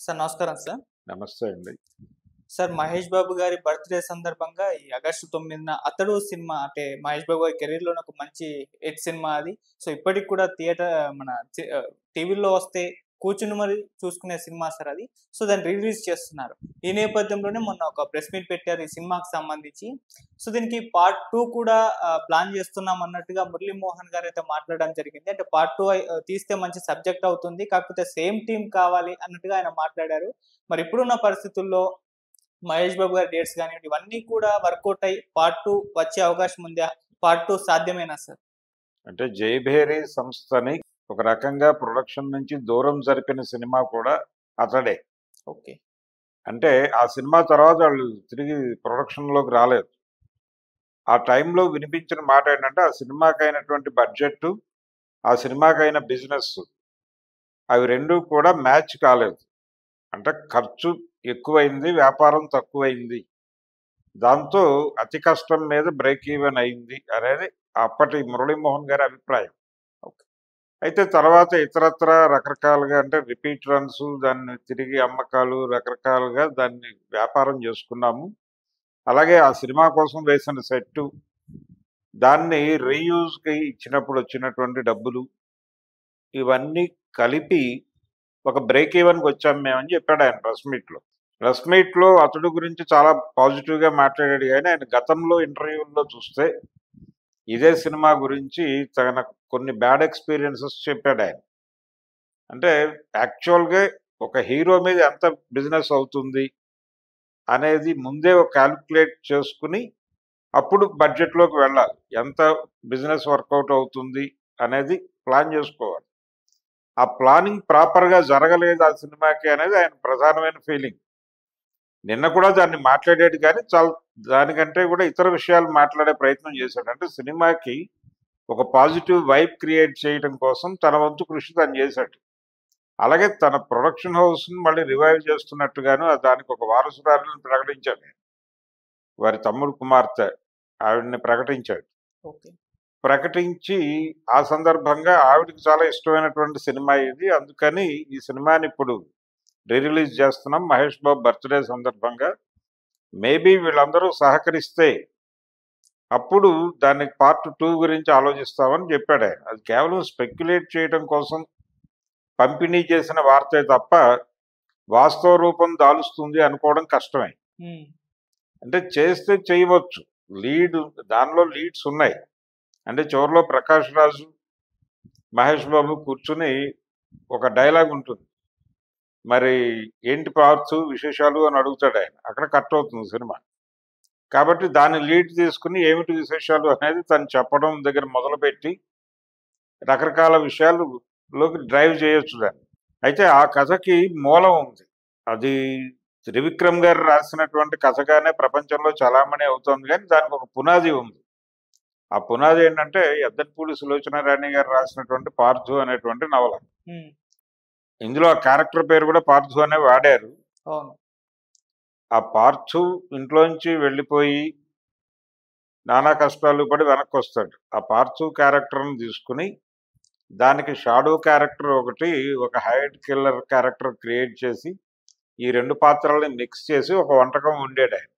Sir నమస్కారం sir. నమస్తే అండి. సార్ 'మహేష్ బాబు' గారి బర్త్‌డే సందర్భంగా ఈ ఆగస్టు 9న 'అతడు' సినిమా అంటే 'మహేష్ బాబు' గారి కెరీర్‌లోనే ఒక మంచి హిట్ సినిమా అది. సో, ఇప్పటికి కూడా మన టీవీల్లో వస్తే కూర్చుని మరి చూసుకునే సినిమా సార్ అది. సో, దాన్ని రిలీజ్ చేస్తున్నారు. ఈ నేపథ్యంలోనే మొన్న ఒక ప్రెస్ మీట్ పెట్టారు ఈ సినిమాకి సంబంధించి. సో, దీనికి పార్ట్ 2 కూడా ప్లాన్ చేస్తున్నాం అన్నట్టుగా మురళీమోహన్ గారైతే మాట్లాడడం జరిగింది. అంటే పార్ట్ 2 తీస్తే మంచి సబ్జెక్ట్ అవుతుంది. కాకపోతే సేమ్ టీమ్ కావాలి అన్నట్టుగా ఆయన మాట్లాడారు. మరి ఇప్పుడున్న పరిస్థితుల్లో మహేష్ బాబు గారి డేట్స్ గానివ్వండి, ఇవన్నీ కూడా వర్కౌట్ అయ్యి పార్ట్ 2 వచ్చే అవకాశం ఉందా? పార్ట్ 2 సాధ్యమేనా సార్? అంటే 'జయభేరి' సంస్థని ఒక రకంగా ప్రొడక్షన్ నుంచి దూరం జరిపిన సినిమా కూడా అతడే. ఓకే. అంటే ఆ సినిమా తర్వాత వాళ్ళు తిరిగి ప్రొడక్షన్‌లోకి రాలేదు. ఆ టైంలో వినిపించిన మాట ఏంటంటే, ఆ సినిమాకైనటువంటి బడ్జెట్టు, ఆ సినిమాకైన బిజినెస్ అవి 2 కూడా మ్యాచ్ కాలేదు. అంటే ఖర్చు ఎక్కువైంది, వ్యాపారం తక్కువైంది. దాంతో అతి కష్టం మీద బ్రేక్ ఈవెన్ అయింది అనేది అప్పటి మురళీమోహన్ గారి అభిప్రాయం. ఓకే. అయితే తర్వాత ఇతరత్రా రకరకాలుగా అంటే రిపీట్ రన్స్, దాన్ని తిరిగి అమ్మకాలు రకరకాలుగా దాన్ని వ్యాపారం చేసుకున్నాము. అలాగే ఆ సినిమా కోసం వేసిన సెట్టు, దాన్ని రీయూజ్‌కి ఇచ్చినప్పుడు వచ్చినటువంటి డబ్బులు, ఇవన్నీ కలిపి ఒక బ్రేక్ ఈవెన్‌కి వచ్చాము మేమని చెప్పాడు ఆయన ప్రెస్ మీట్‌లో. ప్రెస్ మీట్‌లో అతడు గురించి చాలా పాజిటివ్‌గా మాట్లాడాడు గానీ, ఆయన గతంలో ఇంటర్వ్యూల్లో చూస్తే ఇదే సినిమా గురించి తన కొన్ని బ్యాడ్ ఎక్స్‌పీరియన్సెస్ చెప్పాడాయన. అంటే యాక్చువల్‌గా ఒక హీరో మీద ఎంత బిజినెస్ అవుతుంది అనేది ముందే ఒక కాలిక్యులేట్ చేసుకొని, అప్పుడు బడ్జెట్‌లోకి వెళ్ళాలి. ఎంత బిజినెస్ వర్కౌట్ అవుతుంది అనేది ప్లాన్ చేసుకోవాలి. ఆ ప్లానింగ్ ప్రాపర్‌గా జరగలేదు ఆ సినిమాకి అనేది ఆయన ప్రధానమైన ఫీలింగ్. నిన్న కూడా దాన్ని మాట్లాడాడు కానీ, దానికంటే కూడా ఇతర విషయాలు మాట్లాడే ప్రయత్నం చేశాడు. అంటే సినిమాకి ఒక పాజిటివ్ వైబ్ క్రియేట్ చేయడం కోసం తన వంతు కృషి తను చేశాడు. అలాగే తన ప్రొడక్షన్ హౌస్‌ని మళ్ళీ రివైవ్ చేస్తున్నట్టుగాను దానికి ఒక వారసురాలిని ప్రకటించాడు. వారి తమ్ముడు కుమార్తె ఆవిడని ప్రకటించాడు. ఓకే. ప్రకటించి ఆ సందర్భంగా ఆవిడకి చాలా ఇష్టమైనటువంటి సినిమా ఇది. అందుకని ఈ సినిమాని ఇప్పుడు రిలీజ్ చేస్తున్నాం మహేష్ బాబు బర్త్‌డే సందర్భంగా. మేబీ వీళ్ళందరూ సహకరిస్తే అప్పుడు దానికి పార్ట్ 2 గురించి ఆలోచిస్తామని చెప్పాడాయన. అది కేవలం స్పెక్యులేట్ చేయడం కోసం పంపిణీ చేసిన వార్తే తప్ప, వాస్తవ రూపం దాలుస్తుంది అనుకోవడం కష్టమే. హ్మ్. అంటే చేస్తే చేయవచ్చు. దానిలో లీడ్స్ ఉన్నాయి. అంటే చివరిలో 'ప్రకాష్ రాజు', 'మహేష్ బాబు' కూర్చొని ఒక డైలాగ్ ఉంటుంది. మరి ఏంటి పార్ట్స్ విశేషాలు అని అడుగుతాడాయన. అక్కడ కట్ అవుతుంది సినిమా. కాబట్టి దాన్ని లీడ్ తీసుకొని ఏమిటి విశేషాలు అనేది తను చెప్పడం దగ్గర మొదలుపెట్టి రకరకాల విషయాలులోకి డ్రైవ్ చేయొచ్చు దాన్ని. అయితే ఆ కథకి మూలం ఉంది. అది త్రివిక్రమ్ గారు రాసినటువంటి కథగానే ప్రపంచంలో చలామణి అవుతోంది గానీ, దానికొక పునాది ఉంది. ఆ పునాది ఏంటంటే, ఎద్దనపూడి సులోచనారాణి గారు రాసినటువంటి 'పార్థు' అనేటువంటి నవల. హ్మ్. ఇందులో ఆ క్యారెక్టర్ పేరు కూడా 'పార్థు' అనే వాడారు. అవును. ఆ 'పార్థు' ఇంట్లోంచి వెళ్ళిపోయి నానా కష్టాలు పడి వెనక్కొస్తాడు. ఆ 'పార్థు' క్యారెక్టర్‌ని తీసుకొని, దానికి షాడో క్యారెక్టర్ ఒకటి, ఒక హైడ్ కిల్లర్ క్యారెక్టర్ క్రియేట్ చేసి, ఈ 2 పాత్రల్ని మిక్స్ చేసి ఒక వంటకం వండాడాయన.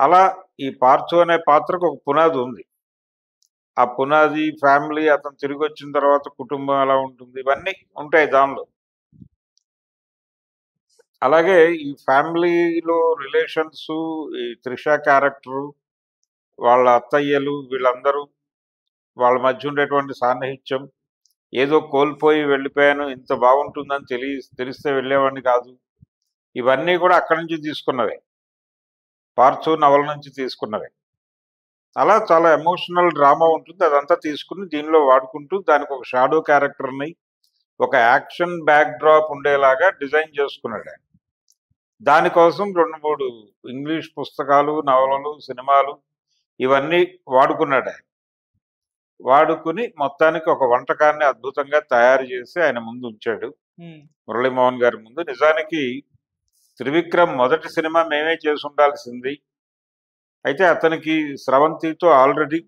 అలా ఈ 'పార్థు' అనే పాత్రకు ఒక పునాది ఉంది. ఆ పునాది, ఫ్యామిలీ, అతను తిరిగొచ్చిన తర్వాత కుటుంబం ఎలా ఉంటుంది, ఇవన్నీ ఉంటాయి దానిలో. అలాగే ఈ ఫ్యామిలీలో రిలేషన్సు, ఈ 'త్రిష' క్యారెక్టరు, వాళ్ళ అత్తయ్యలు వీళ్ళందరూ, వాళ్ళ మధ్య ఉండేటువంటి సాన్నిహిత్యం, ఏదో కోల్పోయి వెళ్ళిపోయాను, ఇంత బాగుంటుందని తెలిస్తే వెళ్ళేవాడిని కాదు. ఇవన్నీ కూడా అక్కడి నుంచి తీసుకున్నవే. 'పార్థు' నవల నుంచి తీసుకున్నవే. అలా చాలా ఎమోషనల్ డ్రామా ఉంటుంది. అదంతా తీసుకొని దీనిలో వాడుకుంటూ దానికొక షాడో క్యారెక్టర్‌ని, ఒక యాక్షన్ బ్యాక్ డ్రాప్ ఉండేలాగా డిజైన్ చేసుకున్నాడాయన. దానికోసం 2, 3 ఇంగ్లీష్ పుస్తకాలు, నవలలు, సినిమాలు ఇవన్నీ వాడుకున్నాడాయన. వాడుకొని మొత్తానికి ఒక వంటకాన్ని అద్భుతంగా తయారు చేసి ఆయన ముందుంచాడు. హ్మ్. మురళీమోహన్ గారి ముందు. నిజానికి త్రివిక్రమ్ మొదటి సినిమా మేమే చేసుండాల్సింది. అయితే అతనికి 'స్రవంతి'తో ఆల్రెడీ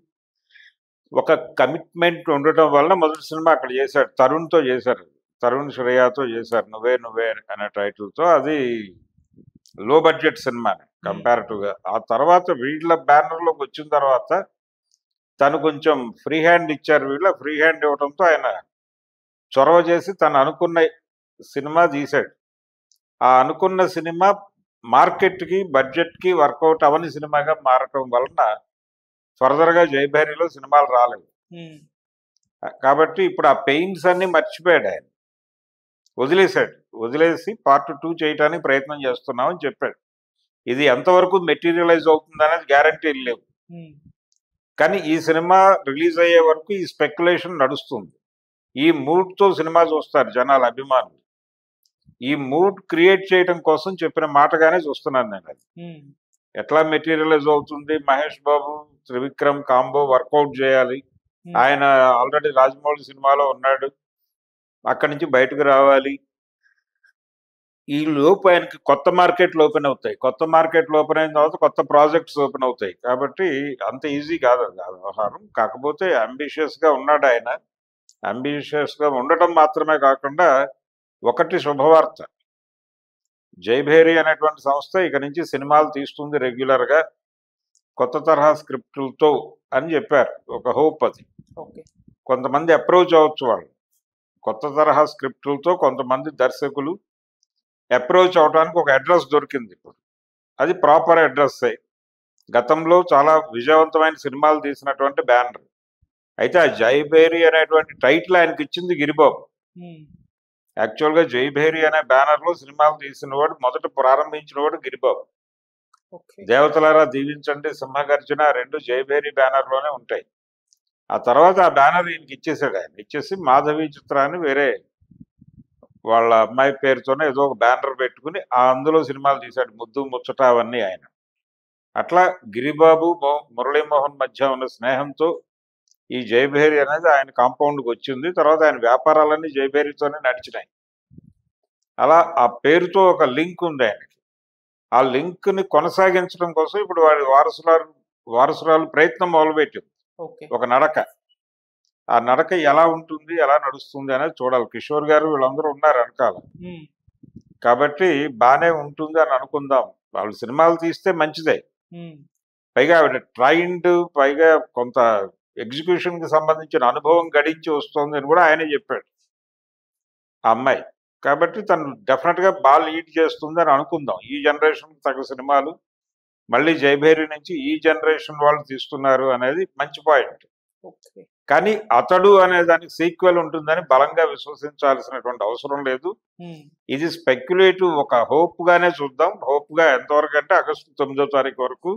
ఒక కమిట్మెంట్ ఉండటం వలన మొదటి సినిమా అక్కడ చేశాడు. తరుణ్‌తో చేశారు. తరుణ్ శ్రేయాతో చేశారు, నువ్వే నువ్వే అనే టైటిల్తో. అది లో బడ్జెట్ సినిమానే కంపారిటివ్ గా. ఆ తర్వాత వీళ్ళ బ్యానర్లోకి వచ్చిన తర్వాత తను కొంచెం ఫ్రీ హ్యాండ్ ఇచ్చారు. వీళ్ళ ఫ్రీ హ్యాండ్ ఇవ్వడంతో ఆయన చొరవ చేసి తను అనుకున్న సినిమా తీశాడు. ఆ అనుకున్న సినిమా మార్కెట్కి బడ్జెట్కి వర్కౌట్ అవని సినిమాగా మారటం వలన ఫర్దర్గా జయభేరిలో సినిమాలు రాలేదు. కాబట్టి ఇప్పుడు ఆ పెయిన్స్ అన్ని మర్చిపోయాడు ఆయన, వదిలేశాడు. వదిలేసి పార్ట్ 2 చేయడానికి ప్రయత్నం చేస్తున్నామని చెప్పాడు. ఇది ఎంతవరకు మెటీరియలైజ్ అవుతుంది అనేది గ్యారంటీ లేవు. కానీ ఈ సినిమా రిలీజ్ అయ్యే వరకు ఈ స్పెక్యులేషన్ నడుస్తుంది. ఈ మూడ్తో సినిమా చూస్తారు జనాల అభిమానులు. ఈ మూడ్ క్రియేట్ చేయడం కోసం చెప్పిన మాటగానే చూస్తున్నాను నేను. అది ఎట్లా మెటీరియలైజ్ అవుతుంది, మహేష్ బాబు త్రివిక్రమ్ కాంబో వర్కౌట్ చేయాలి. ఆయన ఆల్రెడీ రాజమౌళి సినిమాలో ఉన్నాడు, అక్కడి నుంచి బయటకు రావాలి. ఈ లోపు ఆయనకి కొత్త మార్కెట్లు ఓపెన్ అవుతాయి. కొత్త మార్కెట్లు ఓపెన్ అయిన తర్వాత కొత్త ప్రాజెక్ట్స్ ఓపెన్ అవుతాయి. కాబట్టి అంత ఈజీ కాదు అది ఆ వ్యవహారం. కాకపోతే అంబిషియస్గా ఉన్నాడు ఆయన. అంబిషియస్గా ఉండటం మాత్రమే కాకుండా ఒకటి శుభవార్త, జైభేరి అనేటువంటి సంస్థ ఇక నుంచి సినిమాలు తీస్తుంది రెగ్యులర్గా కొత్త తరహా స్క్రిప్టులతో అని చెప్పారు. ఒక హోప్ అది. కొంతమంది అప్రోచ్ అవ్వచ్చు వాళ్ళు కొత్త తరహా స్క్రిప్టులతో. కొంతమంది దర్శకులు అప్రోచ్ అవడానికి ఒక అడ్రస్ దొరికింది ఇప్పుడు. అది ప్రాపర్ అడ్రస్సే. గతంలో చాలా విజయవంతమైన సినిమాలు తీసినటువంటి బ్యానర్. అయితే ఆ జైభేరి అనేటువంటి టైటిల్ ఆయనకి ఇచ్చింది గిరిబాబు. యాక్చువల్గా జైభేరి అనే బ్యానర్లో సినిమాలు తీసిన వాడు, మొదట ప్రారంభించిన వాడు గిరిబాబు. దేవతలారా దీవించండి, సింహగర్జన రెండు జైభేరి బ్యానర్లోనే ఉంటాయి. ఆ తర్వాత ఆ బ్యానర్ ఈయనకి ఇచ్చేసాడు. ఆయన ఇచ్చేసి మాధవి చిత్రాన్ని వేరే వాళ్ళ అమ్మాయి పేరుతోనే ఏదో ఒక బ్యానర్ పెట్టుకుని అందులో సినిమాలు తీశాడు, ముద్దు ముచ్చట అవన్నీ ఆయన. అట్లా గిరిబాబు మురళీమోహన్ మధ్య ఉన్న స్నేహంతో ఈ జైభేరి అనేది ఆయన కాంపౌండ్కి వచ్చింది. తర్వాత ఆయన వ్యాపారాలన్నీ జైభేరితోనే నడిచినాయి. అలా ఆ పేరుతో ఒక లింక్ ఉంది ఆయనకి. ఆ లింక్ని కొనసాగించడం కోసం ఇప్పుడు వాడి వారసురాలు ప్రయత్నం మొదలుపెట్టింది. ఒక నడక. ఆ నడక ఎలా ఉంటుంది, ఎలా నడుస్తుంది అనేది చూడాలి. కిషోర్ గారు వీళ్ళందరూ ఉన్నారు వెనకాల. కాబట్టి బాగానే ఉంటుంది అని అనుకుందాం. వాళ్ళు సినిమాలు తీస్తే మంచిదే. పైగా ఆవిడ ట్రైన్డ్, పైగా కొంత ఎగ్జిక్యూషన్ కి సంబంధించిన అనుభవం గడించి వస్తుంది అని కూడా ఆయనే చెప్పాడు ఆ అమ్మాయి. కాబట్టి తను డెఫినెట్ గా బాగా లీడ్ చేస్తుంది అని అనుకుందాం. ఈ జనరేషన్ తగ్గ సినిమాలు మళ్ళీ జైభేరి నుంచి ఈ జనరేషన్ వాళ్ళు తీస్తున్నారు అనేది మంచి పాయింట్. కానీ అతడు అనే దానికి సీక్వెల్ ఉంటుందని బలంగా విశ్వసించాల్సినటువంటి అవసరం లేదు. ఇది స్పెక్యులేటివ్, ఒక హోప్ గానే చూద్దాం. హోప్ గా ఎంతవరకు అంటే ఆగస్టు 9వ తారీఖు వరకు